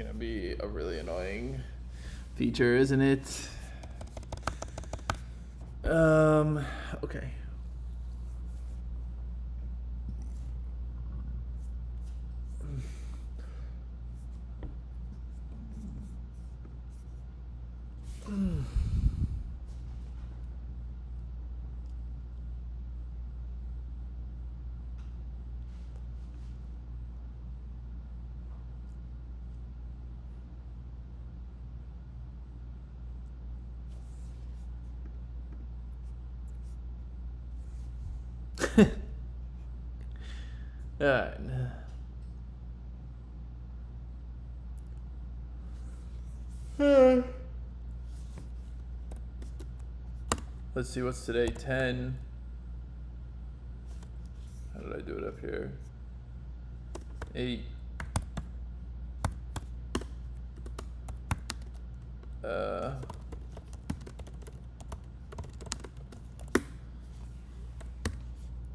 gonna be a really annoying feature, isn't it? Okay. All right. Let's see, what's today? 10. How did I do it up here? 8.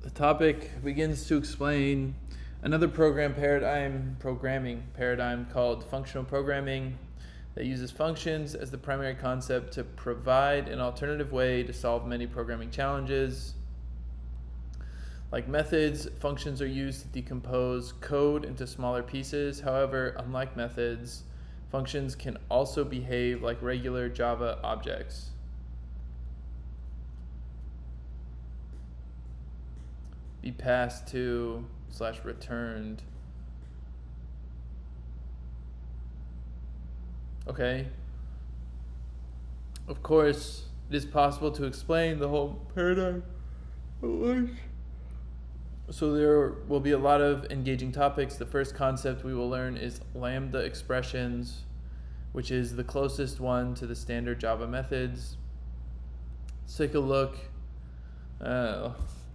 The topic begins to explain another programming paradigm called functional programming that uses functions as the primary concept to provide an alternative way to solve many programming challenges. Like methods, functions are used to decompose code into smaller pieces. However, unlike methods, functions can also behave like regular Java objects. Be passed to / returned. Okay. Of course, it is possible to explain the whole paradigm. So there will be a lot of engaging topics. The first concept we will learn is lambda expressions, which is the closest one to the standard Java methods. Let's take a look.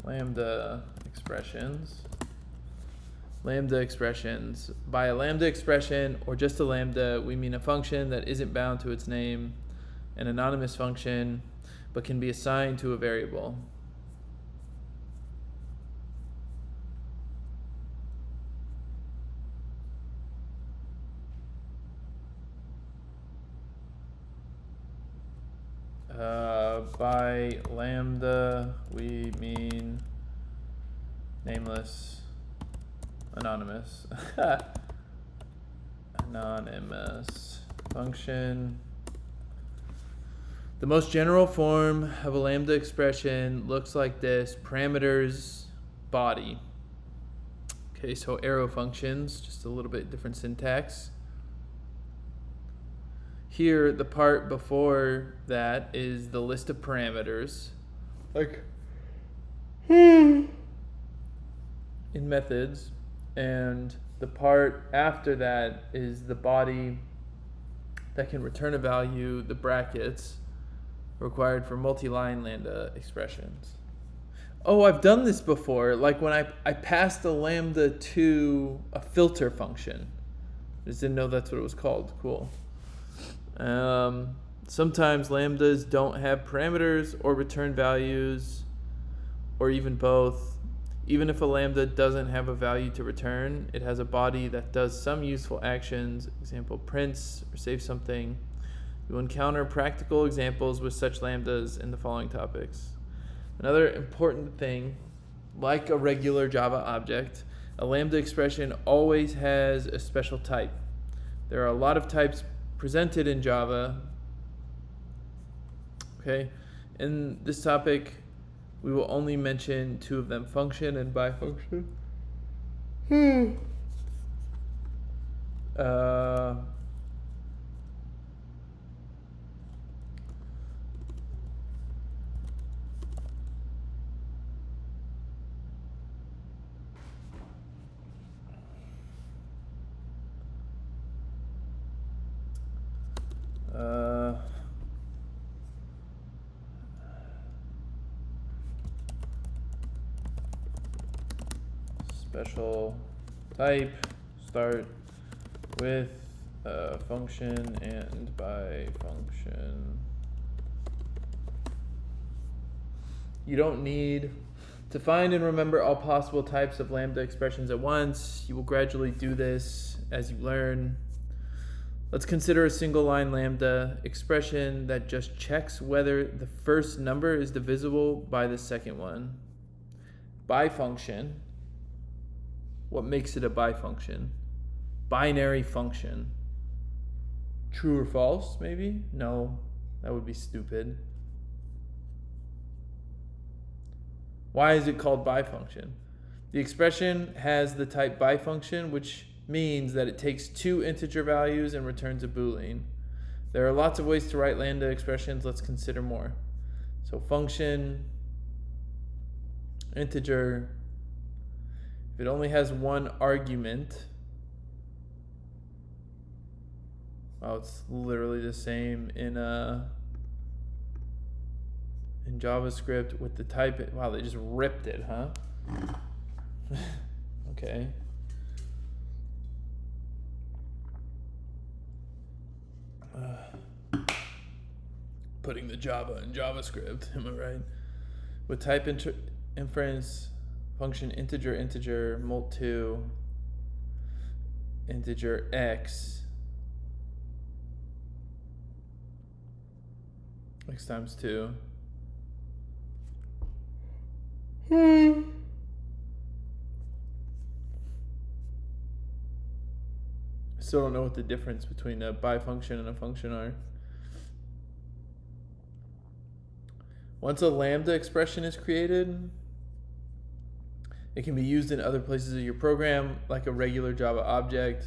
Lambda expressions. Lambda expressions. By a lambda expression, or just a lambda, we mean a function that isn't bound to its name, an anonymous function, but can be assigned to a variable. By lambda, we mean nameless, anonymous, anonymous function. The most general form of a lambda expression looks like this: parameters, body. Okay, so arrow functions, just a little bit different syntax. Here, the part before that is the list of parameters, like in methods, and the part after that is the body that can return a value, the brackets required for multi-line lambda expressions. Oh, I've done this before, like when I passed a lambda to a filter function. I just didn't know that's what it was called. Cool. Sometimes lambdas don't have parameters or return values, or even both. Even if a lambda doesn't have a value to return, it has a body that does some useful actions, example prints or saves something. You will encounter practical examples with such lambdas in the following topics. Another important thing, like a regular Java object, a lambda expression always has a special type. There are a lot of types presented in Java. Okay, in this topic, we will only mention 2 of them: function and bifunction. Special type, start with function and by function. You don't need to find and remember all possible types of lambda expressions at once. You will gradually do this as you learn. Let's consider a single line lambda expression that just checks whether the first number is divisible by the second one. Bifunction. What makes it a bifunction? Binary function. True or false, maybe? No, that would be stupid. Why is it called bifunction? The expression has the type bifunction, which means that it takes two integer values and returns a Boolean. There are lots of ways to write lambda expressions. Let's consider more. So function, integer, if it only has one argument, wow, it's literally the same in JavaScript with the type. Wow, they just ripped it, huh? Okay. Putting the Java in JavaScript, am I right? With type inference function integer mult2 integer x times 2. I still don't know what the difference between a bifunction and a function are. Once a lambda expression is created, it can be used in other places of your program, like a regular Java object.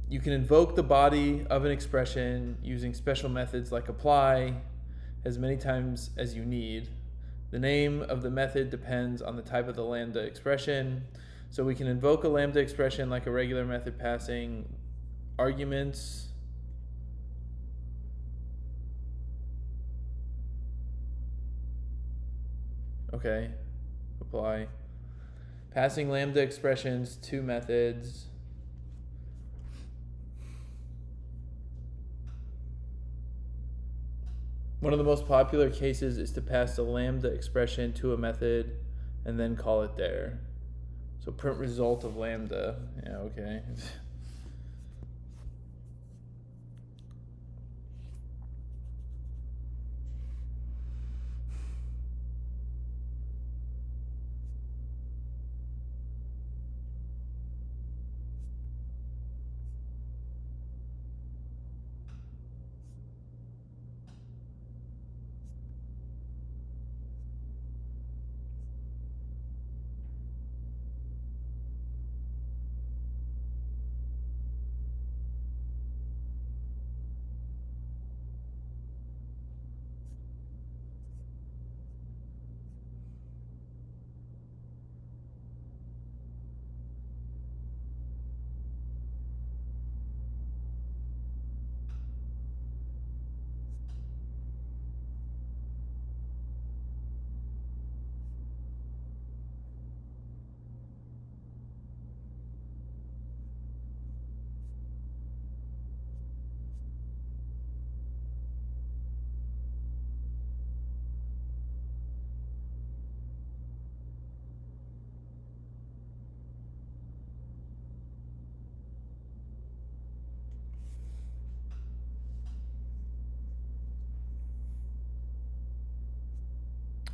You can invoke the body of an expression using special methods like apply as many times as you need. The name of the method depends on the type of the lambda expression. So we can invoke a lambda expression like a regular method passing arguments. Okay, apply. Passing lambda expressions to methods. One of the most popular cases is to pass a lambda expression to a method and then call it there. So print result of lambda. Yeah, okay.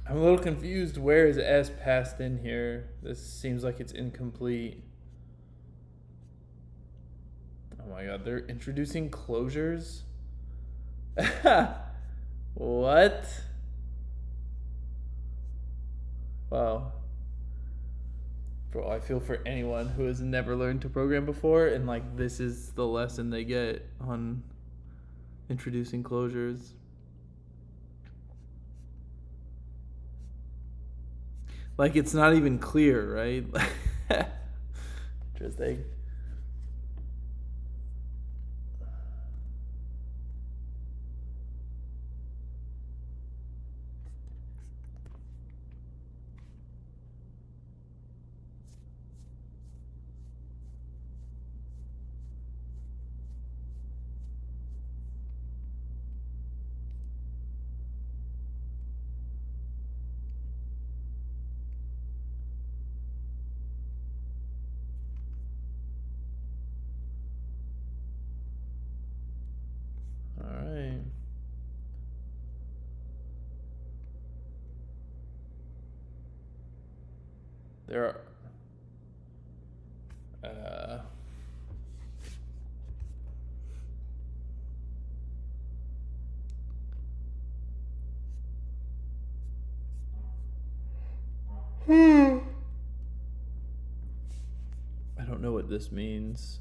I'm a little confused. Where is S passed in here? This seems like it's incomplete. Oh my god, they're introducing closures? What? Wow. Bro, I feel for anyone who has never learned to program before and like this is the lesson they get on introducing closures. Like it's not even clear, right? Interesting. there are I don't know what this means.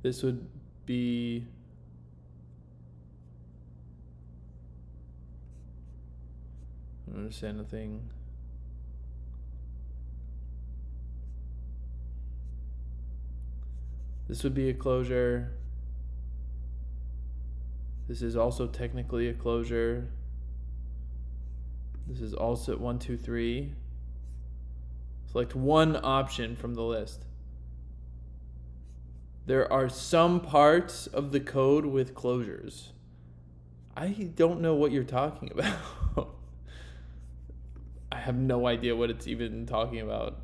This would be I don't understand the thing. This would be a closure. This is also technically a closure. This is also 1, 2, 3. Select one option from the list. There are some parts of the code with closures. I don't know what you're talking about. I have no idea what it's even talking about.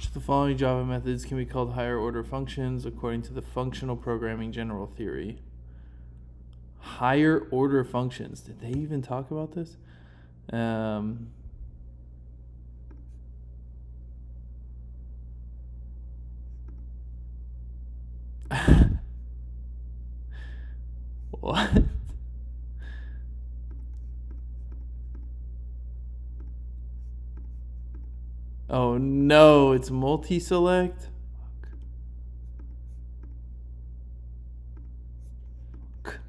Which of the following Java methods can be called higher order functions according to the functional programming general theory? Higher order functions. Did they even talk about this? What? Oh no, it's multi-select? Fuck.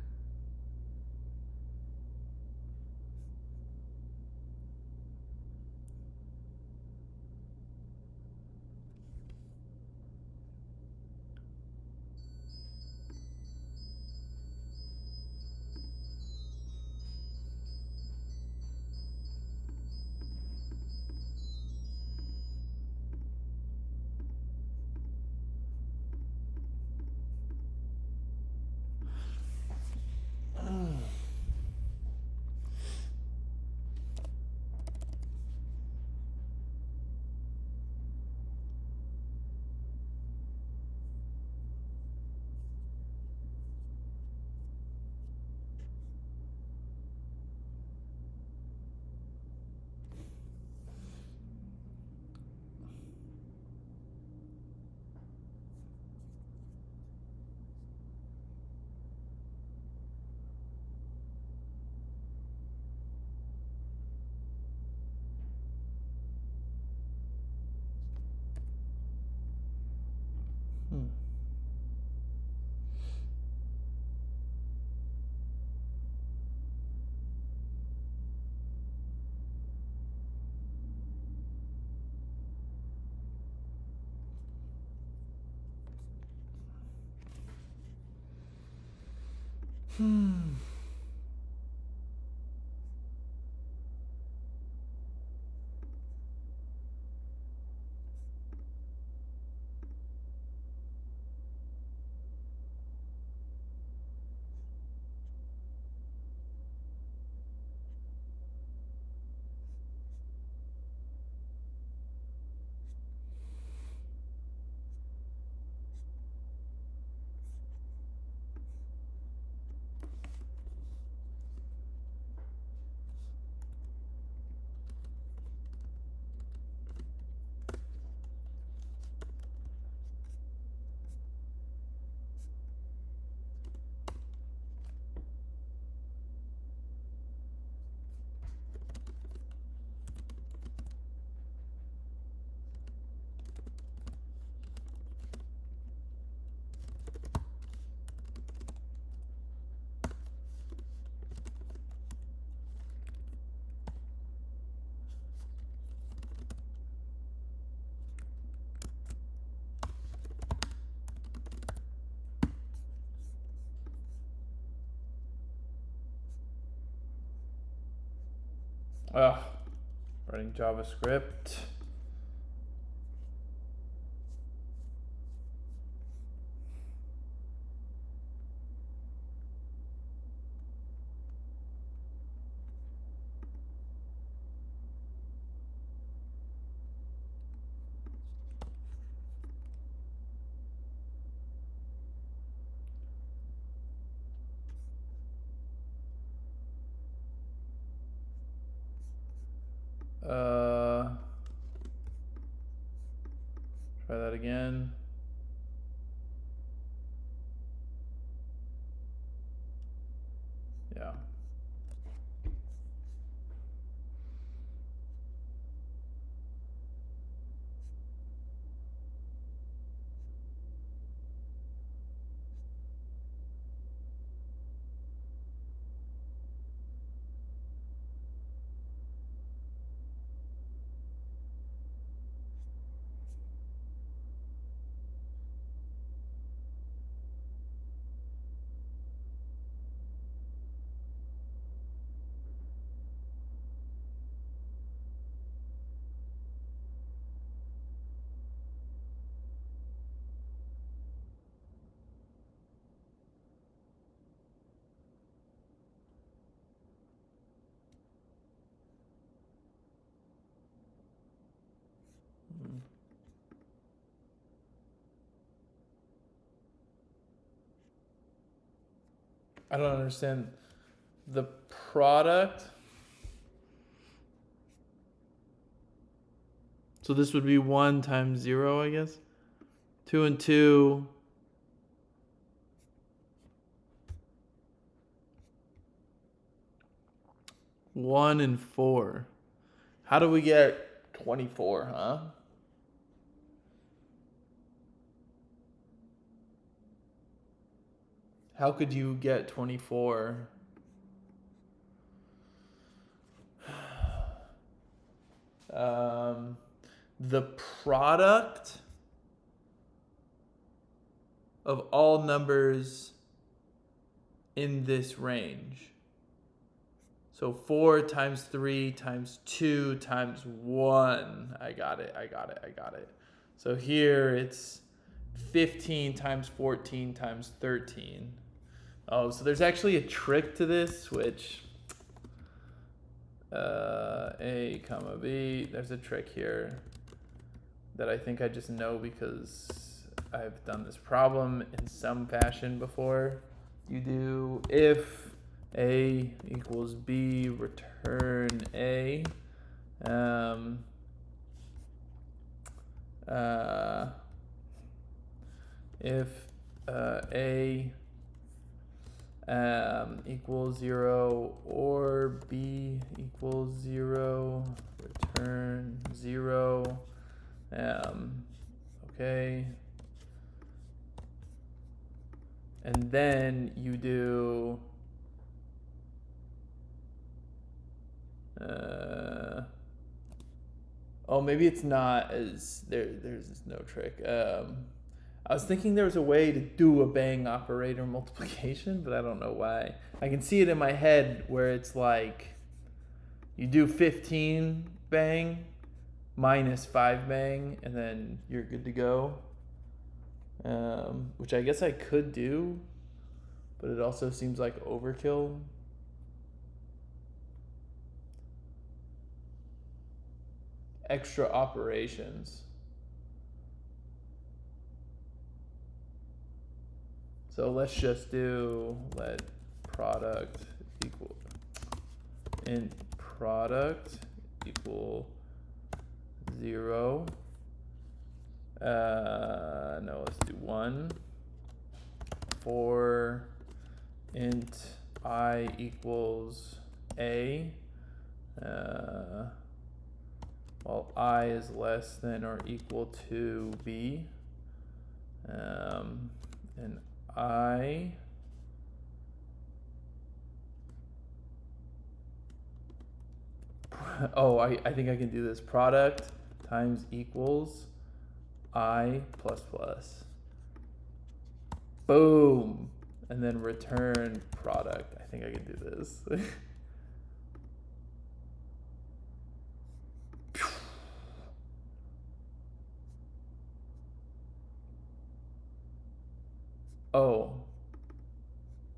Writing JavaScript. Try that again. Yeah. I don't understand the product. So this would be 1 times 0, I guess. 2 and 2. 1 and 4. How do we get 24, huh? How could you get 24? The product of all numbers in this range. So 4 times 3 times 2 times 1. I got it. So here it's 15 times 14 times 13. Oh, so there's actually a trick to this, which A comma B, there's a trick here that I think I just know because I've done this problem in some fashion before. You do if A equals B, return A. If A equals 0 or B equals 0, return 0. Okay. And then you do oh, maybe it's not as there's no trick. I was thinking there was a way to do a bang operator multiplication, but I don't know why. I can see it in my head where it's like you do 15 bang minus 5 bang, and then you're good to go. Which I guess I could do, but it also seems like overkill. Extra operations. So let's just do let product equal int product equal 0. No, let's do 1 for int I equals a. While I is less than or equal to b, and I I think I can do this. Product times equals I plus plus. Boom. And then return product. I think I can do this.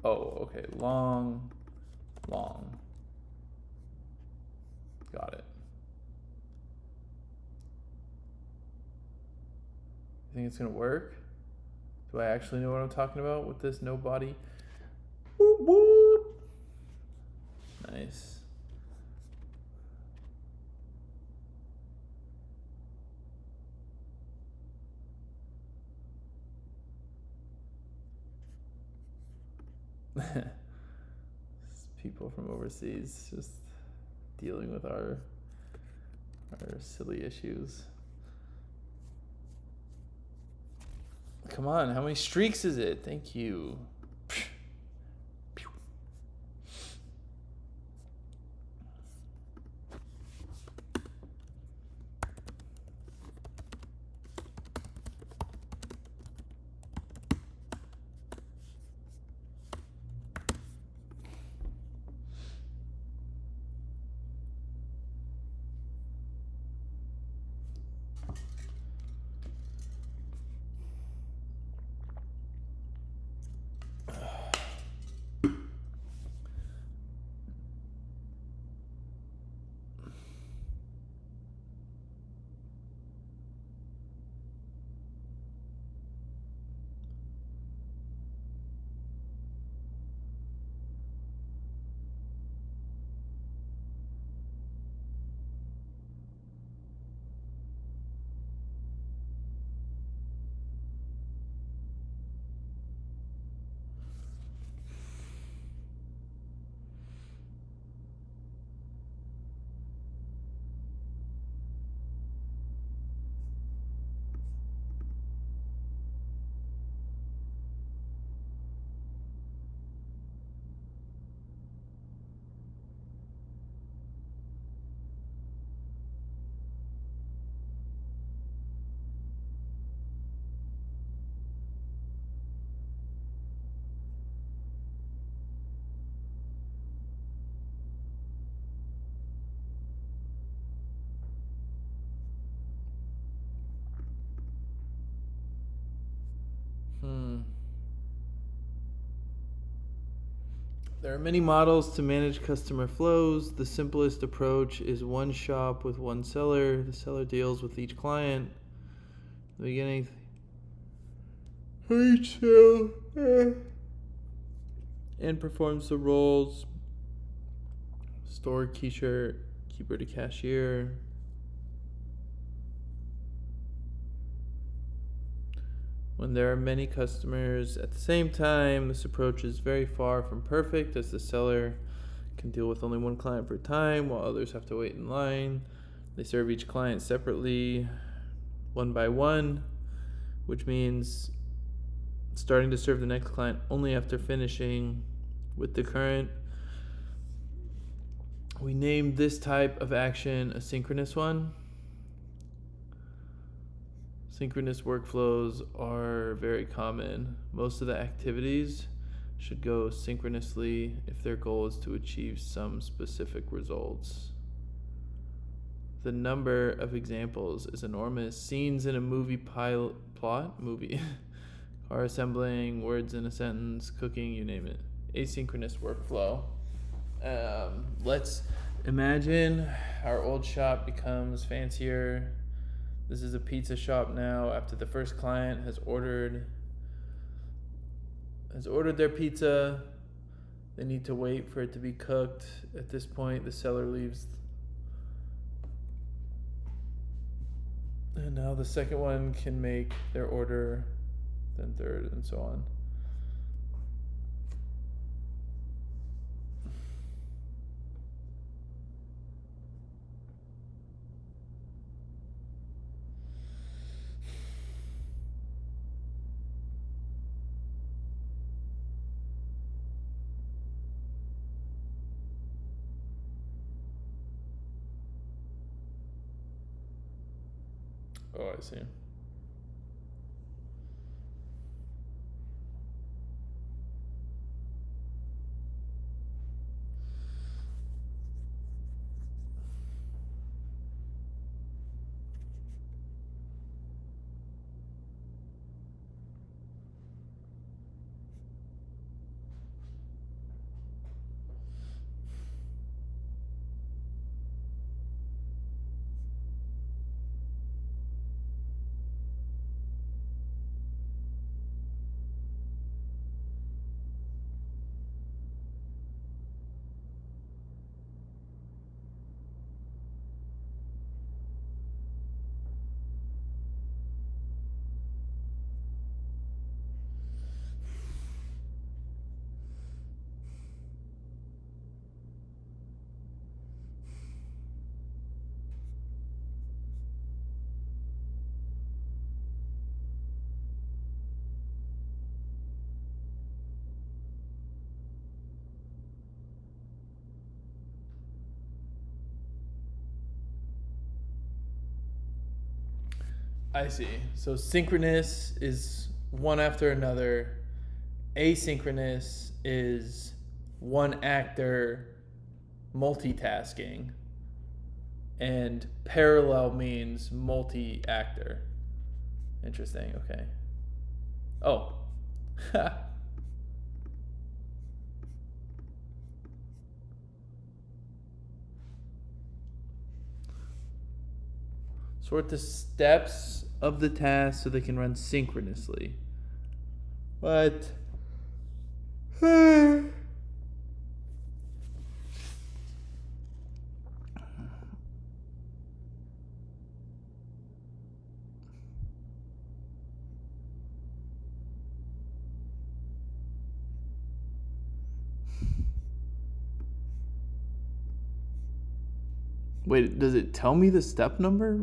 Okay. Long. Got it. You think it's gonna work? Do I actually know what I'm talking about with this no body? Whoop, whoop. Nice. People from overseas just dealing with our silly issues. Come on, how many streaks is it? Thank you. There are many models to manage customer flows. The simplest approach is one shop with one seller. The seller deals with each client. The beginning of each sale and performs the roles store keeper to cashier. When there are many customers at the same time, this approach is very far from perfect, as the seller can deal with only one client per time while others have to wait in line. They serve each client separately, one by one, which means starting to serve the next client only after finishing with the current. We named this type of action a synchronous one. Synchronous workflows are very common. Most of the activities should go synchronously if their goal is to achieve some specific results. The number of examples is enormous. Scenes in a movie movie, car assembling, words in a sentence, cooking, you name it. Asynchronous workflow. Let's imagine our old shop becomes fancier. This is a pizza shop now. After the first client has ordered their pizza, they need to wait for it to be cooked. At this point, the seller leaves. And now the second one can make their order, then third, and so on. Oh, I see. I see. So synchronous is one after another. Asynchronous is one actor multitasking. And parallel means multi-actor. Interesting. Okay. Oh. Sort the steps of the task so they can run synchronously. What? Wait, does it tell me the step number?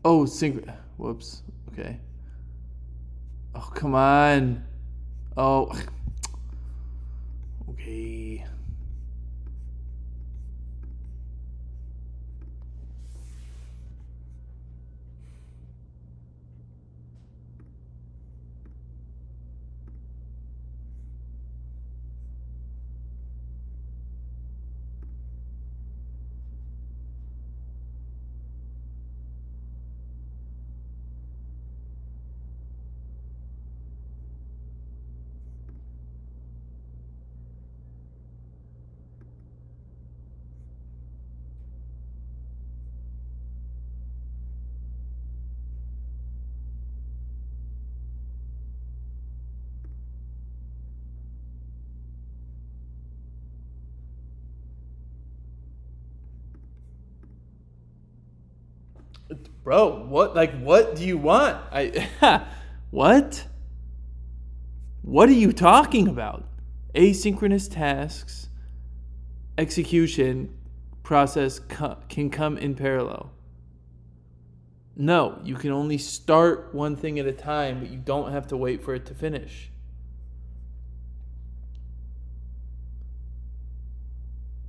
Oh, whoops. Okay. Oh, come on. Oh. Okay. Bro, what do you want? What? What are you talking about? Asynchronous tasks execution process can come in parallel? No, you can only start one thing at a time, but you don't have to wait for it to finish.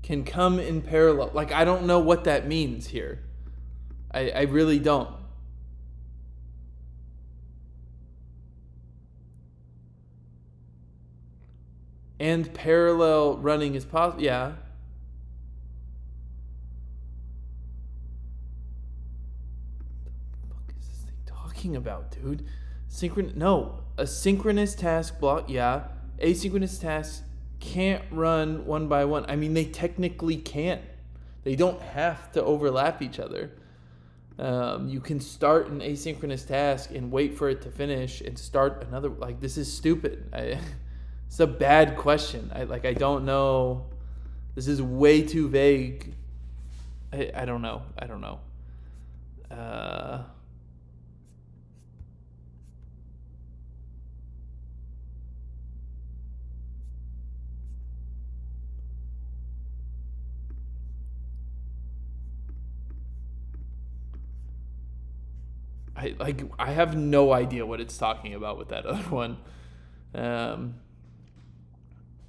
Can come in parallel. Like, I don't know what that means here. I really don't. And parallel running is possible. Yeah. What the fuck is this thing talking about, dude? A synchronous task block. Yeah. Asynchronous tasks can't run one by one. I mean, they technically can. They don't have to overlap each other. You can start an asynchronous task and wait for it to finish and start another. Like, this is stupid. It's a bad question. I don't know. This is way too vague. I don't know. I have no idea what it's talking about with that other one.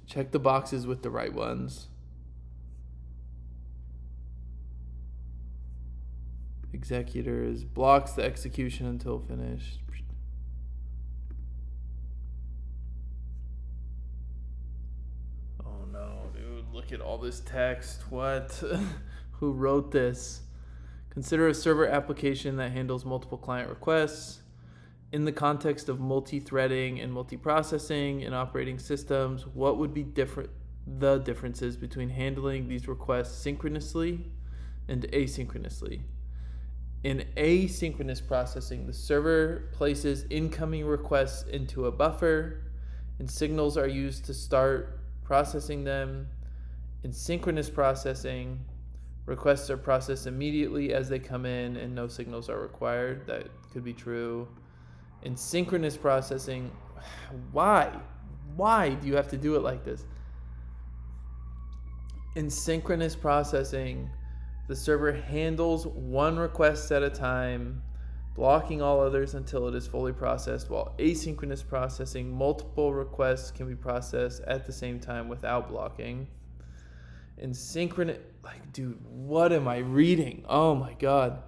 Check the boxes with the right ones. Executors blocks the execution until finished. Oh no, dude, look at all this text. What? Who wrote this? Consider a server application that handles multiple client requests. In the context of multi-threading and multiprocessing in operating systems, what would be the differences between handling these requests synchronously and asynchronously? In asynchronous processing, the server places incoming requests into a buffer, and signals are used to start processing them. In synchronous processing, requests are processed immediately as they come in and no signals are required. That could be true. In synchronous processing, why do you have to do it like this? In synchronous processing, the server handles one request at a time, blocking all others until it is fully processed, while asynchronous processing, multiple requests can be processed at the same time without blocking. In synchronous, dude, what am I reading? Oh my god.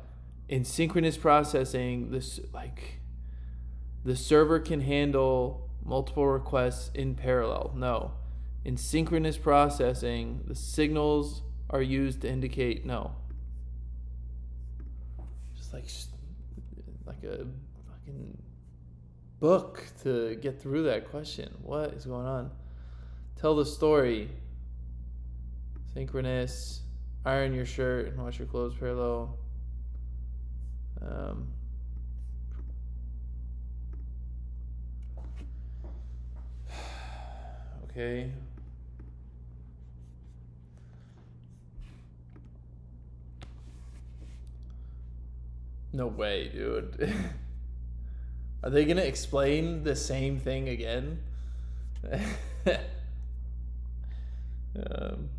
In synchronous processing, the server can handle multiple requests in parallel. No. In synchronous processing, the signals are used to indicate no. Just like a fucking book to get through that question. What is going on? Tell the story. Synchronous. Iron your shirt and wash your clothes parallel. Okay. No way, dude. Are they gonna explain the same thing again? um,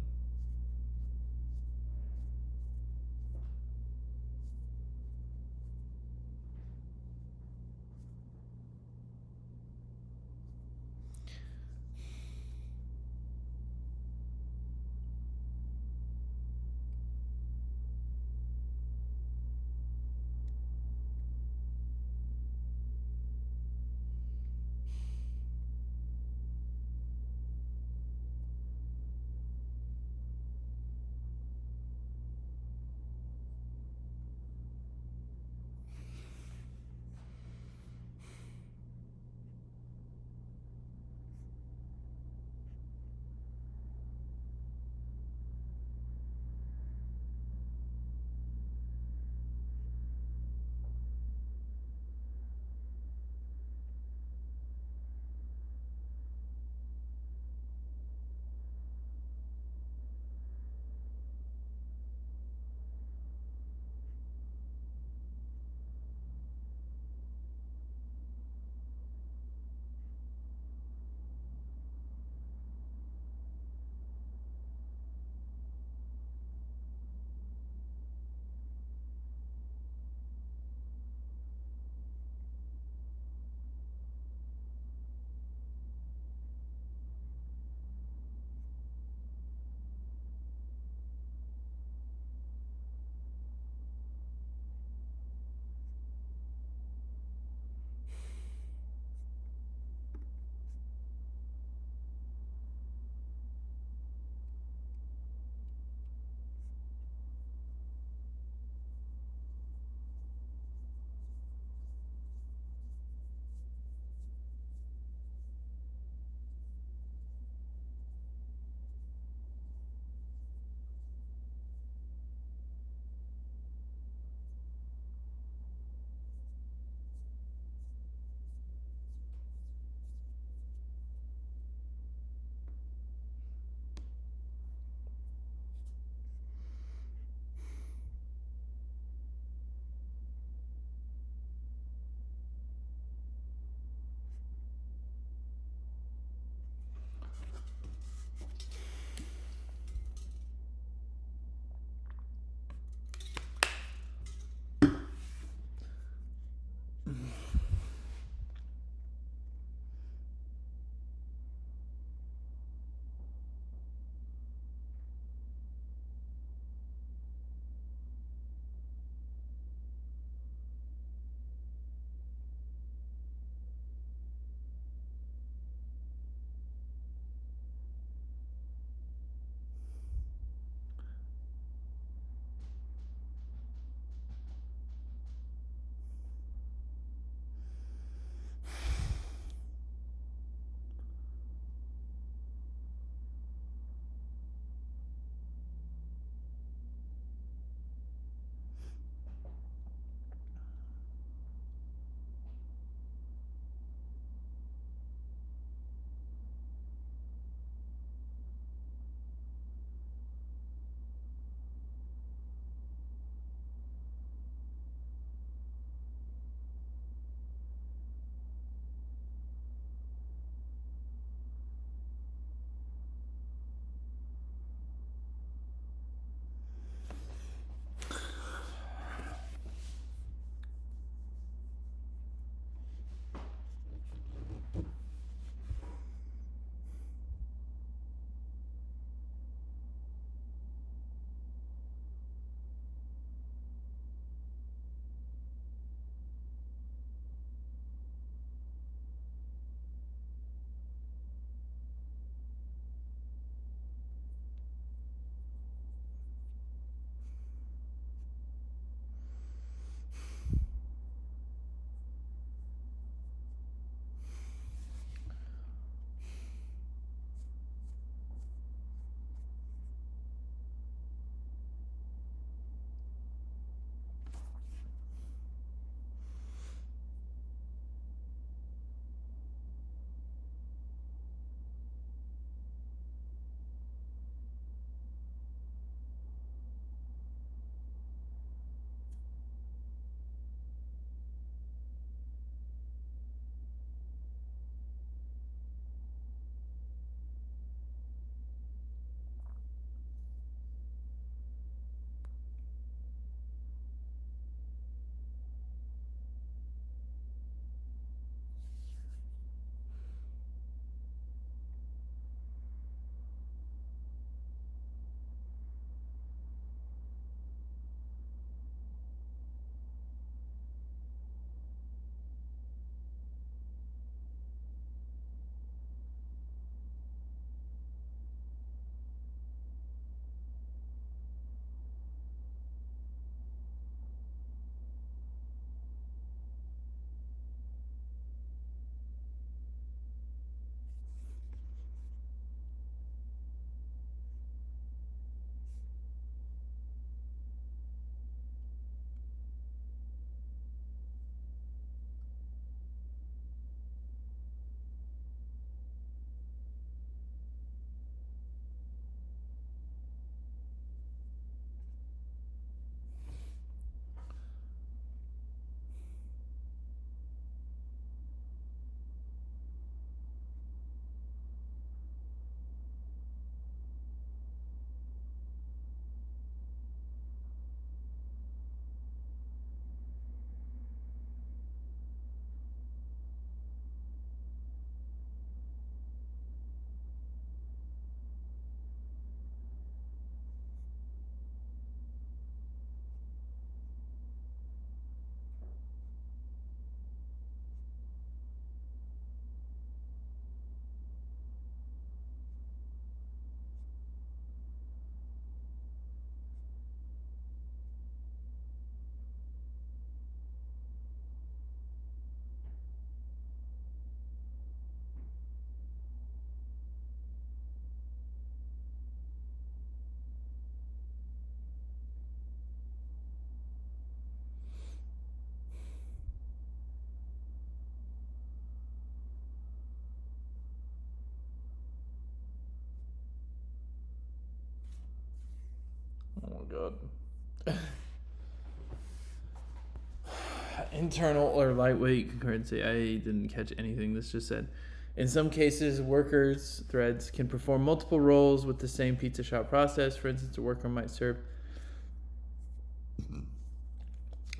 Internal or lightweight concurrency. I didn't catch anything this just said. In some cases, workers' threads can perform multiple roles with the same pizza shop process. For instance, a worker might serve.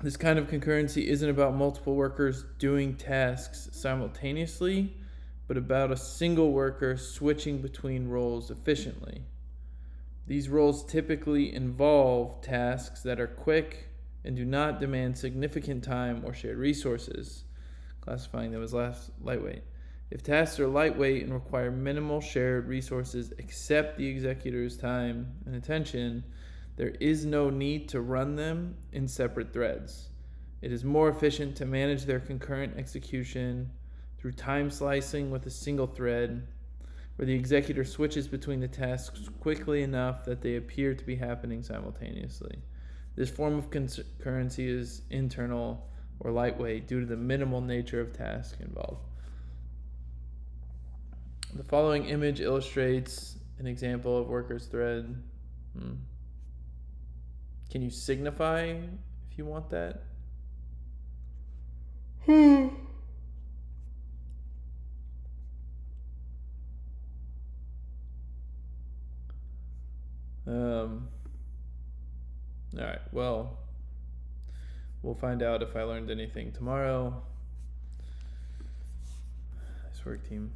This kind of concurrency isn't about multiple workers doing tasks simultaneously, but about a single worker switching between roles efficiently. These roles typically involve tasks that are quick and do not demand significant time or shared resources, classifying them as lightweight. If tasks are lightweight and require minimal shared resources except the executor's time and attention, there is no need to run them in separate threads. It is more efficient to manage their concurrent execution through time slicing with a single thread, where the executor switches between the tasks quickly enough that they appear to be happening simultaneously. This form of concurrency is internal or lightweight due to the minimal nature of tasks involved. The following image illustrates an example of worker's thread. Can you signify if you want that? All right, well, we'll find out if I learned anything tomorrow. Nice work, team.